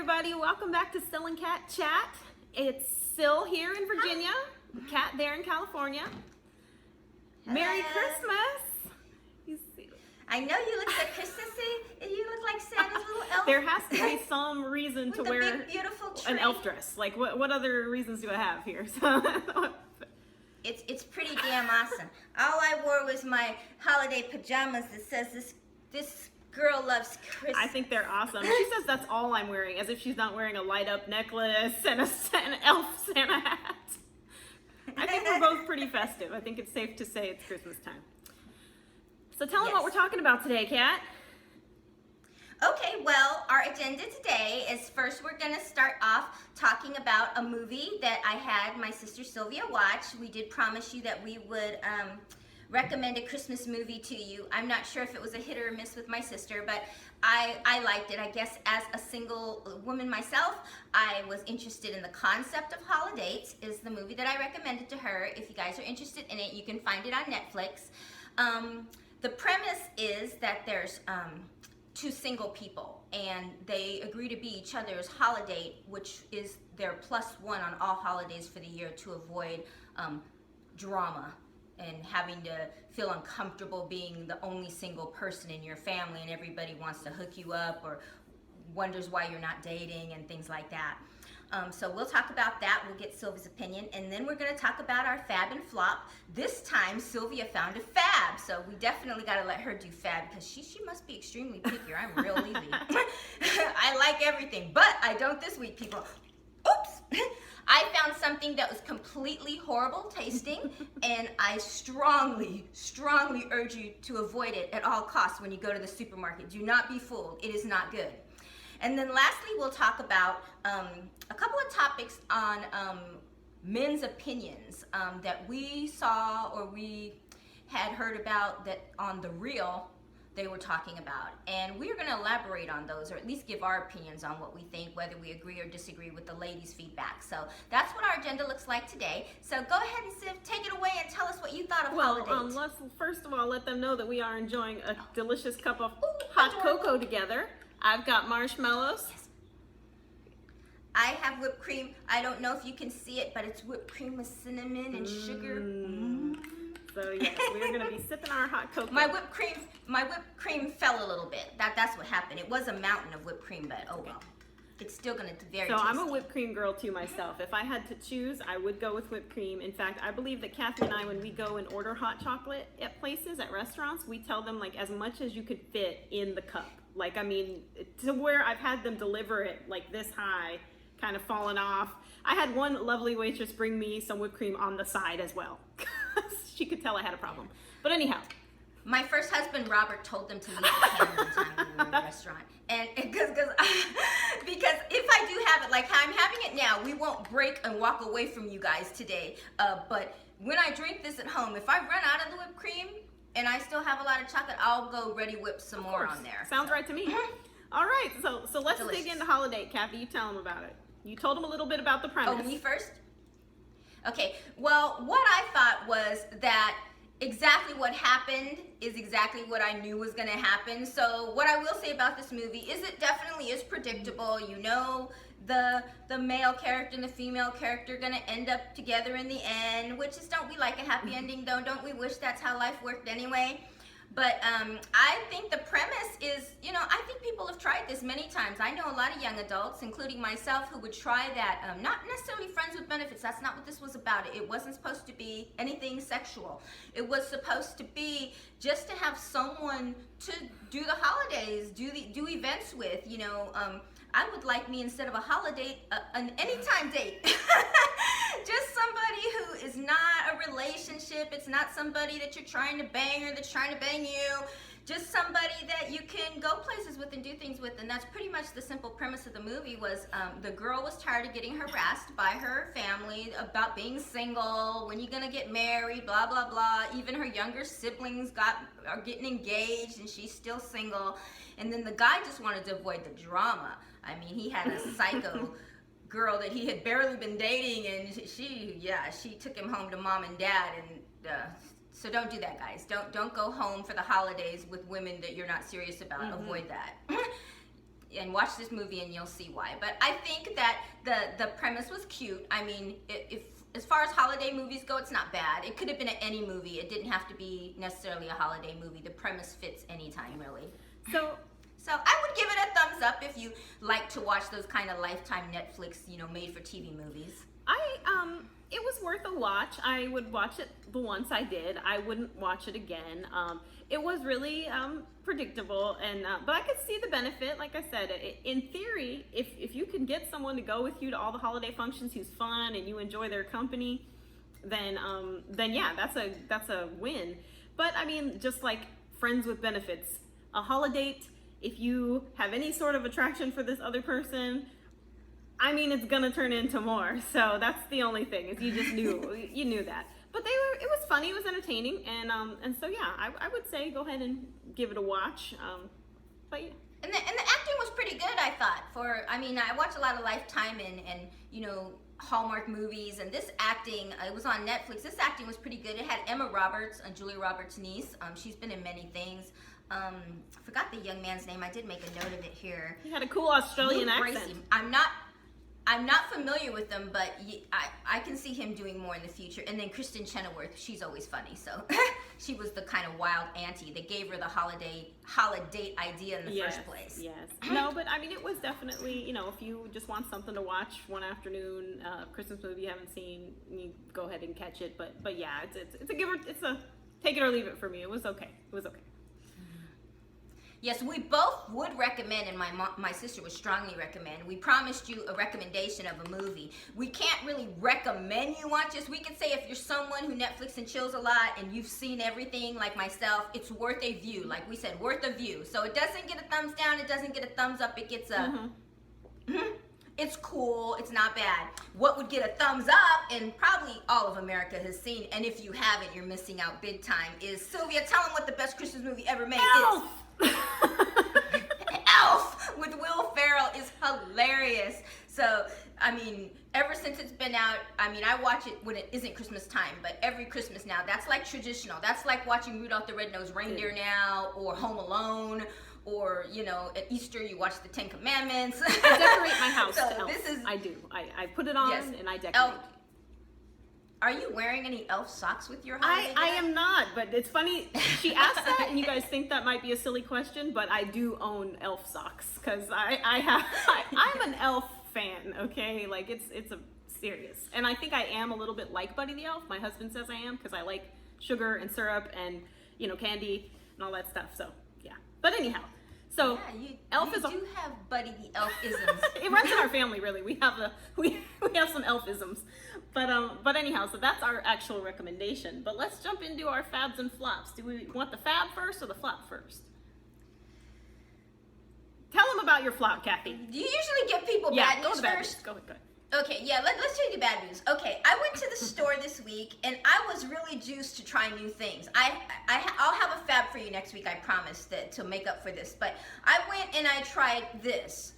everybody. Welcome back to Sil and Kat Chat. It's Sil here in Virginia, Kat there in California. Merry Christmas. You see, I know you look so Christmassy. You look like Santa's little elf. there has to be some reason to with wear big, beautiful tree. an elf dress. Like, what other reasons do I have here? So, It's pretty damn awesome. All I wore was my holiday pajamas that says this girl loves Christmas. I think they're awesome. She says that's all I'm wearing, as if she's not wearing a light up necklace and an elf Santa hat. I think we're both pretty festive. I think it's safe to say it's Christmas time. So tell them what we're talking about today, Kat. Okay, well, our agenda today is first we're going to start off talking about a movie that I had my sister Sylvia watch. We did promise you that we would recommend a Christmas movie to you. I'm not sure if it was a hit or a miss with my sister, but I liked it. I guess as a single woman myself, I was interested in the concept of holidays. Is the movie that I recommended to her. If you guys are interested in it, you can find it on Netflix. The premise is that there's two single people and they agree to be each other's holiday, which is their +1 on all holidays for the year to avoid drama and having to feel uncomfortable being the only single person in your family and everybody wants to hook you up or wonders why you're not dating and things like that. So we'll talk about that. We'll get Sylvia's opinion, and then we're going to talk about our fab and flop. This time, Sylvia found a fab, so we definitely got to let her do fab because she must be extremely picky. I'm real easy. I like everything, but I don't this week, people. Oops! I found something that was completely horrible tasting, and I strongly, strongly urge you to avoid it at all costs when you go to the supermarket. Do not be fooled. It is not good. And then lastly, we'll talk about a couple of topics on men's opinions that we saw or we had heard about that on The Real they were talking about. And we're going to elaborate on those, or at least give our opinions on what we think, whether we agree or disagree with the ladies' feedback. So that's what our agenda looks like today. So go ahead and Siv, take it away and tell us what you thought of holidays. Let's first of all let them know that we are enjoying a delicious cup of hot cocoa together. I've got marshmallows. Yes. I have whipped cream. I don't know if you can see it, but it's whipped cream with cinnamon and sugar. So yes, we're gonna be sipping our hot cocoa. My whipped cream fell a little bit. That's what happened. It was a mountain of whipped cream, but oh well. It's still gonna be very tasty. I'm a whipped cream girl too myself. If I had to choose, I would go with whipped cream. In fact, I believe that Kathy and I, when we go and order hot chocolate at places, at restaurants, we tell them like as much as you could fit in the cup. Like, I mean, to where I've had them deliver it like this high, kind of falling off. I had one lovely waitress bring me some whipped cream on the side as well. She could tell I had a problem. But anyhow. My first husband, Robert, told them to leave the can one time when we were in the restaurant. And because if I do have it, like how I'm having it now, we won't break and walk away from you guys today. But when I drink this at home, if I run out of the whipped cream and I still have a lot of chocolate, I'll go ready whip some more on there. Sounds right to me. All right, so let's Delicious. dig into holiday. Kathy, you tell them about it. You told them a little bit about the premise. Oh, me first? Okay, well, what I thought was that exactly what happened is exactly what I knew was going to happen. So what I will say about this movie is it definitely is predictable. You know, the male character and the female character are going to end up together in the end, which is, don't we like a happy ending though? Don't we wish that's how life worked anyway? But I think the premise is, you know, I think people have tried this many times. I know a lot of young adults, including myself, who would try that. Not necessarily friends with benefits. That's not what this was about. It wasn't supposed to be anything sexual. It was supposed to be just to have someone to do the holidays, do events with. You know, I would like me, instead of a holiday, an anytime date. Just somebody who is not a relationship. It's not somebody that you're trying to bang or that's trying to bang you. Just somebody that you can go places with and do things with. And that's pretty much the simple premise of the movie was the girl was tired of getting harassed by her family about being single, when you gonna get married, blah, blah, blah. Even her younger siblings are getting engaged and she's still single. And then the guy just wanted to avoid the drama. I mean, he had a psycho girl that he had barely been dating, and she took him home to mom and dad, and so don't do that, guys. Don't go home for the holidays with women that you're not serious about. Avoid that. and watch this movie and you'll see why. But I think that the premise was cute. I mean, if as far as holiday movies go, it's not bad. It could have been any movie. It didn't have to be necessarily a holiday movie. The premise fits anytime, really. So I would give it a thumbs up if you like to watch those kind of Lifetime Netflix, made for TV movies. It was worth a watch. I would watch it the once I did. I wouldn't watch it again. It was really predictable, and but I could see the benefit. Like I said, in theory, if you can get someone to go with you to all the holiday functions who's fun and you enjoy their company, then yeah, that's a win. But I mean, just like friends with benefits, a holiday. If you have any sort of attraction for this other person, I mean, it's gonna turn into more. So that's the only thing, is you just knew that. But it was funny, it was entertaining, and so yeah, I would say go ahead and give it a watch. But yeah. And the acting was pretty good, I thought. I watch a lot of Lifetime and Hallmark movies, and this acting, it was on Netflix. This acting was pretty good. It had Emma Roberts, Julia Roberts' niece. She's been in many things. I forgot the young man's name. I did make a note of it here. He had a cool Australian Luke accent. Bracey. I'm not familiar with him, but I can see him doing more in the future. And then Kristen Chenoweth, she's always funny. So she was the kind of wild auntie that gave her the holiday idea in the first place. Yes. No, but I mean, it was definitely, if you just want something to watch one afternoon, Christmas movie you haven't seen, you go ahead and catch it. But yeah, it's a take it or leave it for me. It was okay. Yes, we both would recommend, and my sister would strongly recommend. We promised you a recommendation of a movie. We can't really recommend you watch this. We could say if you're someone who Netflix and chills a lot and you've seen everything like myself, it's worth a view. Like we said, worth a view. So it doesn't get a thumbs down. It doesn't get a thumbs up. It gets a... It's cool. It's not bad. What would get a thumbs up, and probably all of America has seen, and if you haven't, you're missing out big time, is Sylvia, tell them what the best Christmas movie ever made is. Elf with Will Ferrell is hilarious. So, ever since it's been out, I watch it when it isn't Christmas time, but every Christmas now, that's like traditional. That's like watching Rudolph the Red-Nosed Reindeer now, or Home Alone, or, at Easter you watch the Ten Commandments. I decorate my house so to Elf. This is, I do. I put it on, yes, and I decorate. Elf. Are you wearing any elf socks with your holiday? I am not, but it's funny. She asked that, and you guys think that might be a silly question, but I do own elf socks because I'm an elf fan. Okay, like it's a serious, and I think I am a little bit like Buddy the Elf. My husband says I am because I like sugar and syrup and candy and all that stuff. So yeah, but anyhow. So yeah, Elf you is do have Buddy the Elf isms. It runs in our family, really. We have some elf isms, but anyhow, so that's our actual recommendation. But let's jump into our fabs and flops. Do we want the fab first or the flop first? Tell them about your flop, Kathy. Do you usually give people bad news first? Go ahead. Okay, yeah, let's tell you the bad news. Okay, I went to the store this week, and I was really juiced to try new things. I'll have a fab for you next week, I promise, to make up for this. But I went and I tried this.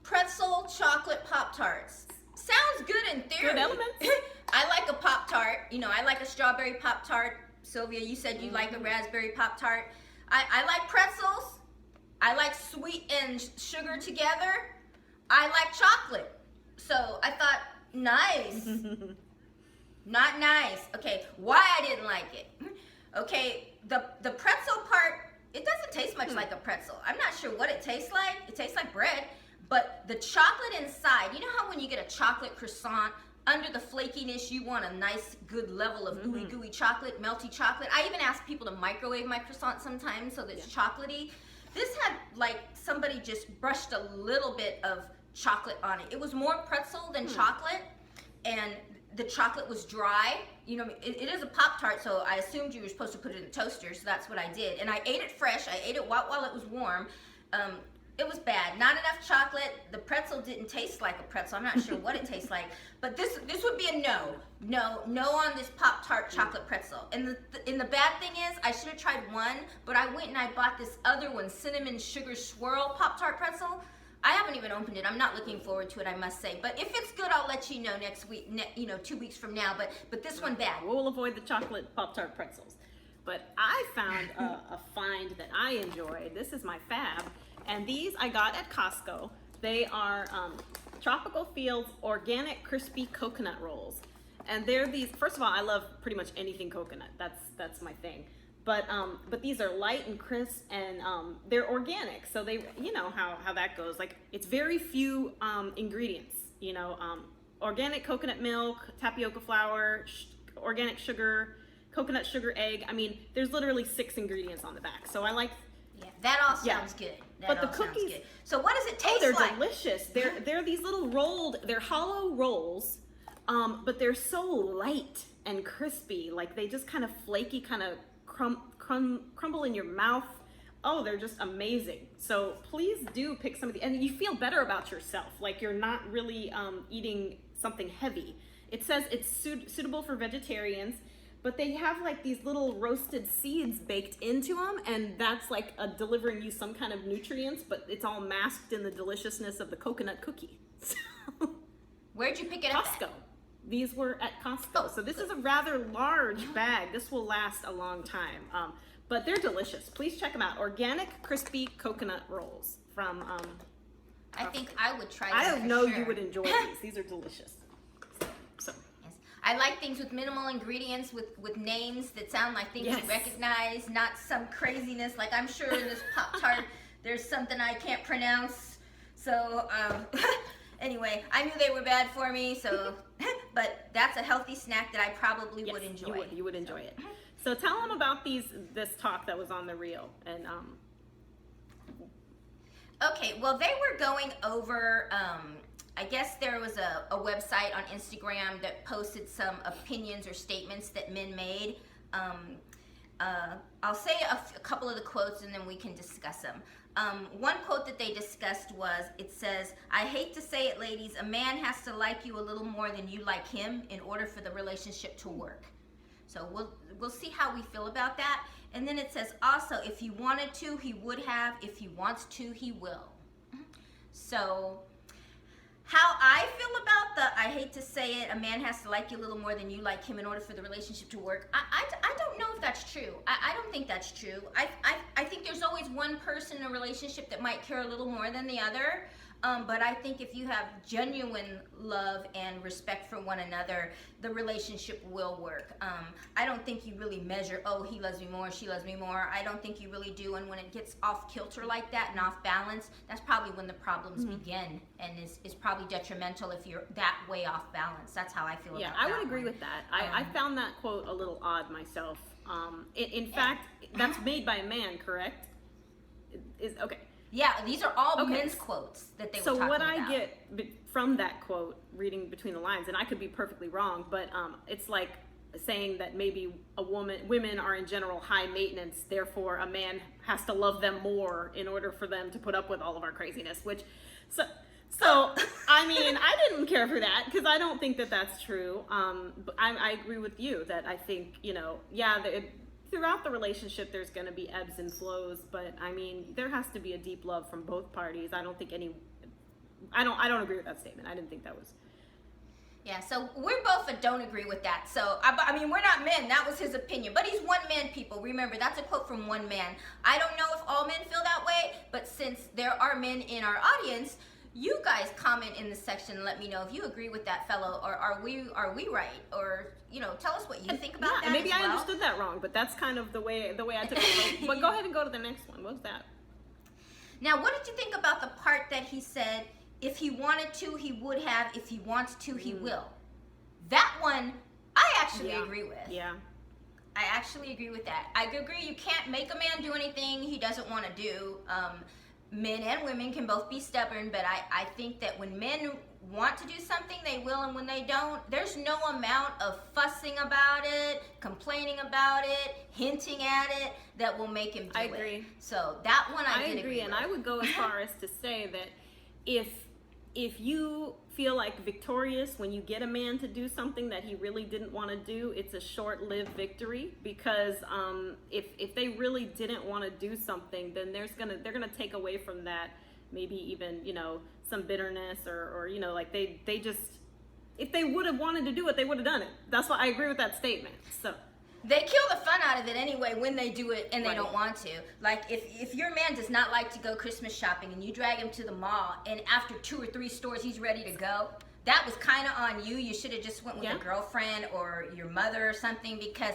Pretzel chocolate Pop-Tarts. Sounds good in theory. Good elements. I like a Pop-Tart. I like a strawberry Pop-Tart. Sylvia, you said you like a raspberry Pop-Tart. I like pretzels. I like sweet and sugar together. I like chocolate. So I thought, nice. Not nice. Okay, why I didn't like it. Okay, the pretzel part, it doesn't taste much like a pretzel. I'm not sure what it tastes like. It tastes like bread. But the chocolate inside, you know how when you get a chocolate croissant, under the flakiness, you want a nice, good level of gooey chocolate, melty chocolate. I even ask people to microwave my croissant sometimes so that it's chocolatey. This had, like, somebody just brushed a little bit of chocolate on it. It was more pretzel than chocolate, and the chocolate was dry. It is a Pop-Tart, so I assumed you were supposed to put it in the toaster, so that's what I did. And I ate it fresh. I ate it while it was warm. It was bad. Not enough chocolate. The pretzel didn't taste like a pretzel. I'm not sure what it tastes like, but this would be a no. No on this Pop-Tart chocolate pretzel. And the bad thing is, I should have tried one, but I went and I bought this other one, cinnamon sugar swirl Pop-Tart pretzel. I haven't even opened it. I'm not looking forward to it, I must say. But if it's good, I'll let you know next week, 2 weeks from now. But this one bad. We'll avoid the chocolate Pop-Tart pretzels. But I found a find that I enjoyed. This is my fab. And these I got at Costco. They are Tropical Fields Organic Crispy Coconut Rolls. And they're these, first of all, I love pretty much anything coconut. That's my thing. But these are light and crisp, and they're organic. So they, you know how that goes. Like, it's very few ingredients, you know, organic coconut milk, tapioca flour, organic sugar, coconut sugar, egg. I mean, there's literally 6 ingredients on the back. So I like. Yeah, that all sounds good. But the cookies, good. So what does it taste they're like? delicious. They're these little they're hollow rolls, but they're so light and crispy. Like, they just kind of flaky, kind of crumble in your mouth. Oh, they're just amazing. So please do pick some of the, and you feel better about yourself. Like, you're not really eating something heavy. It says it's suitable for vegetarians, but they have like these little roasted seeds baked into them, and that's like delivering you some kind of nutrients, but it's all masked in the deliciousness of the coconut cookie. So, where'd you pick it up Costco. at? These were at Costco. Oh, so this is a rather large bag. This will last a long time. But they're delicious. Please check them out. Organic crispy coconut rolls from I think I would try I them don't for know sure. you would enjoy these. These are delicious. So Yes. I like things with minimal ingredients, with names that sound like things Yes. you recognize, not some craziness. Like, I'm sure in this Pop-Tart there's something I can't pronounce. So, anyway, I knew they were bad for me, so, but that's a healthy snack that I probably yes, would enjoy. You would enjoy it. So tell them about this talk that was on the reel, and Okay, well, they were going over, I guess there was a website on Instagram that posted some opinions or statements that men made. I'll say a couple of the quotes and then we can discuss them. One quote that they discussed was, it says, "I hate to say it, ladies, a man has to like you a little more than you like him in order for the relationship to work." So we'll see how we feel about that. And then it says also, if he wanted to, he would have. If he wants to, he will. So how I feel about I hate to say it, a man has to like you a little more than you like him in order for the relationship to work. I don't know if that's true. I don't think that's true. I think there's always one person in a relationship that might care a little more than the other. But I think if you have genuine love and respect for one another, the relationship will work. I don't think you really measure, oh, he loves me more, she loves me more. I don't think you really do. And when it gets off kilter like that and off balance, that's probably when the problems begin, and is probably detrimental if you're that way off balance. That's how I feel about that. Yeah, I would agree with that. I found that quote a little odd myself. In fact, that's made by a man, correct? Okay. Yeah, these are all Okay. men's quotes that they were So talking what about. I get from that quote, reading between the lines, and I could be perfectly wrong, but it's like saying that maybe women are in general high maintenance, therefore a man has to love them more in order for them to put up with all of our craziness. So I mean, I didn't care for that because I don't think that that's true. But I agree with you that I think, you know, throughout the relationship, there's going to be ebbs and flows, but I mean, there has to be a deep love from both parties. I don't agree with that statement. I didn't think that was. Yeah, so we're both don't agree with that. So, I mean, we're not men. That was his opinion. But he's one man, people. Remember, that's a quote from one man. I don't know if all men feel that way, but since there are men in our audience, you guys comment in the section and let me know if you agree with that fellow, or are we right? Or, you know, tell us what you think about that. And maybe as I well. understood that wrong, but that's kind of the way I took it. But go ahead and go to the next one. What was that? Now, what did you think about the part that he said, if he wanted to, he would have. If he wants to, he will. That one, I actually agree with. Yeah. I actually agree with that. I agree you can't make a man do anything he doesn't want to do. Men and women can both be stubborn, but I think that when men want to do something, they will, and when they don't, there's no amount of fussing about it, complaining about it, hinting at it that will make him do it. I agree. So that one I did agree, and with. I would go as far as to say that if you feel like victorious when you get a man to do something that he really didn't want to do, it's a short-lived victory, because if they really didn't want to do something, then they're gonna take away from that maybe even, you know, some bitterness or you know, like they just, if they would have wanted to do it, they would have done it. That's why I agree with that statement. So They kill the fun out of it anyway when they do it and they Right. don't want to. Like if your man does not like to go Christmas shopping and you drag him to the mall and after 2 or 3 stores he's ready to go, that was kind of on you. You should have just went with Yeah. a girlfriend or your mother or something, because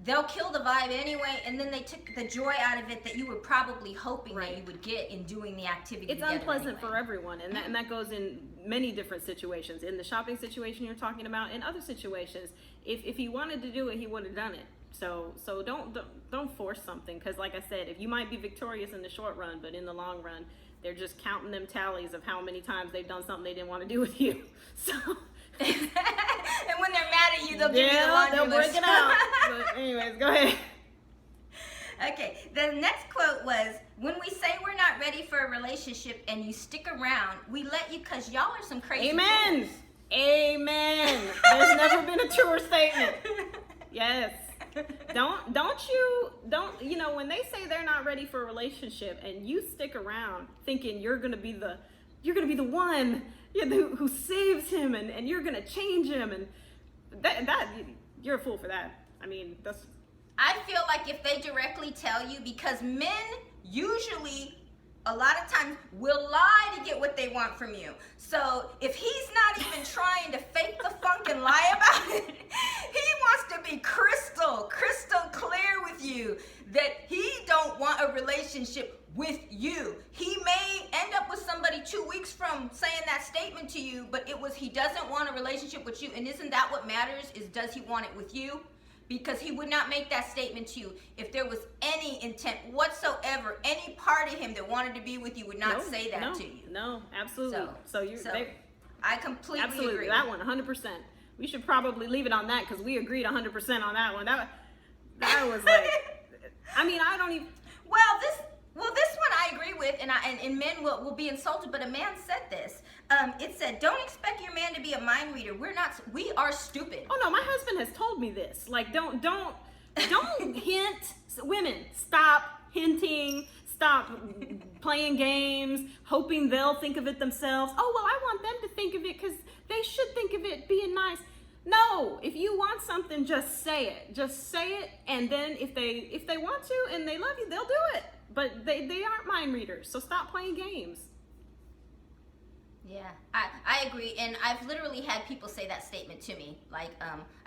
they'll kill the vibe anyway, and then they took the joy out of it that you were probably hoping that Right. you would get in doing the activity It's together unpleasant anyway. for everyone, and that goes in many different situations. In the shopping situation you're talking about, in other situations, if he wanted to do it, he would have done it. So don't force something, because like I said, if you might be victorious in the short run, but in the long run, they're just counting them tallies of how many times they've done something they didn't want to do with you. So And when they're mad at you, they'll give you the laundry they'll list. break it out. But anyways, go ahead. Okay, the next quote was, when we say we're not ready for a relationship and you stick around, we let you because y'all are some crazy Amen. fools." Amen. There's never been a truer statement. Yes. You know, when they say they're not ready for a relationship and you stick around thinking you're gonna be the one who saves him and you're gonna change him, and that you're a fool for that. I mean, that's I feel like if they directly tell you, because men usually a lot of times will lie to get what they want from you. So if he's not even trying to fake the funk and lie about it, he wants to be crystal clear with you that he don't want a relationship with you. He may end up with somebody 2 weeks from saying that statement to you, but he doesn't want a relationship with you. And isn't that what matters, is does he want it with you? Because he would not make that statement to you if there was any intent whatsoever. Any part of him that wanted to be with you would not say that to you. No, absolutely. So I completely absolutely agree. that one 100%. We should probably leave it on that because we agreed 100% on that one. That was like, I mean, I don't even. Well, this one I agree with, and men will be insulted, but a man said this. It said, "Don't expect your man to be a mind reader. We are stupid." Oh no, my husband has told me this. Like, don't hint. Women, stop hinting. Stop playing games, hoping they'll think of it themselves. Oh well, I want them to think of it because they should think of it being nice. No, if you want something, just say it. Just say it, and then if they want to and they love you, they'll do it. But they aren't mind readers, so stop playing games. Yeah, I agree, and I've literally had people say that statement to me, like,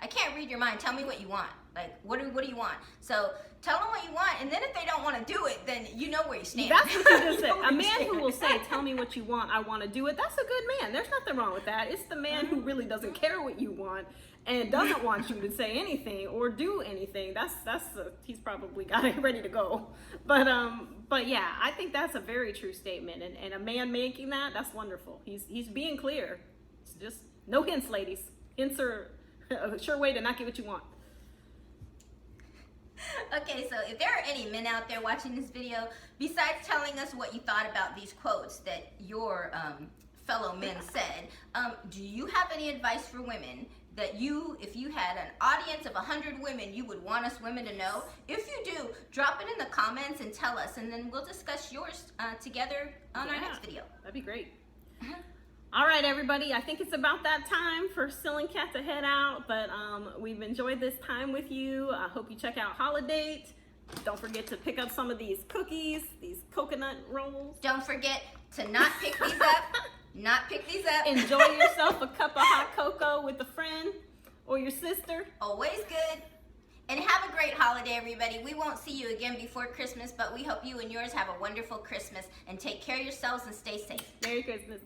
I can't read your mind, tell me what you want. Like, what do you want? So, tell them what you want, and then if they don't want to do it, then you know where you stand. That's what you just said. know where A you man stand. who will say, tell me what you want, I want to do it, that's a good man. There's nothing wrong with that. It's the man who really doesn't care what you want and doesn't want you to say anything or do anything. He's probably got it ready to go. But yeah, I think that's a very true statement, and a man making that's wonderful. He's being clear. It's just no hints, ladies. Hints are a sure way to not get what you want. Okay, so if there are any men out there watching this video, besides telling us what you thought about these quotes that your fellow men said, do you have any advice for women that if you had an audience of 100 women, you would want us women to know? If you do, drop it in the comments and tell us, and then we'll discuss yours together on our next video. That'd be great. All right, everybody. I think it's about that time for Sil and Kat to head out, but we've enjoyed this time with you. I hope you check out Holiday. Don't forget to pick up some of these cookies, these coconut rolls. Don't forget to not pick these up. Enjoy yourself a cup of hot cocoa with a friend or your sister. Always good. And have a great holiday, everybody. We won't see you again before Christmas, but we hope you and yours have a wonderful Christmas, and take care of yourselves and stay safe. Merry Christmas.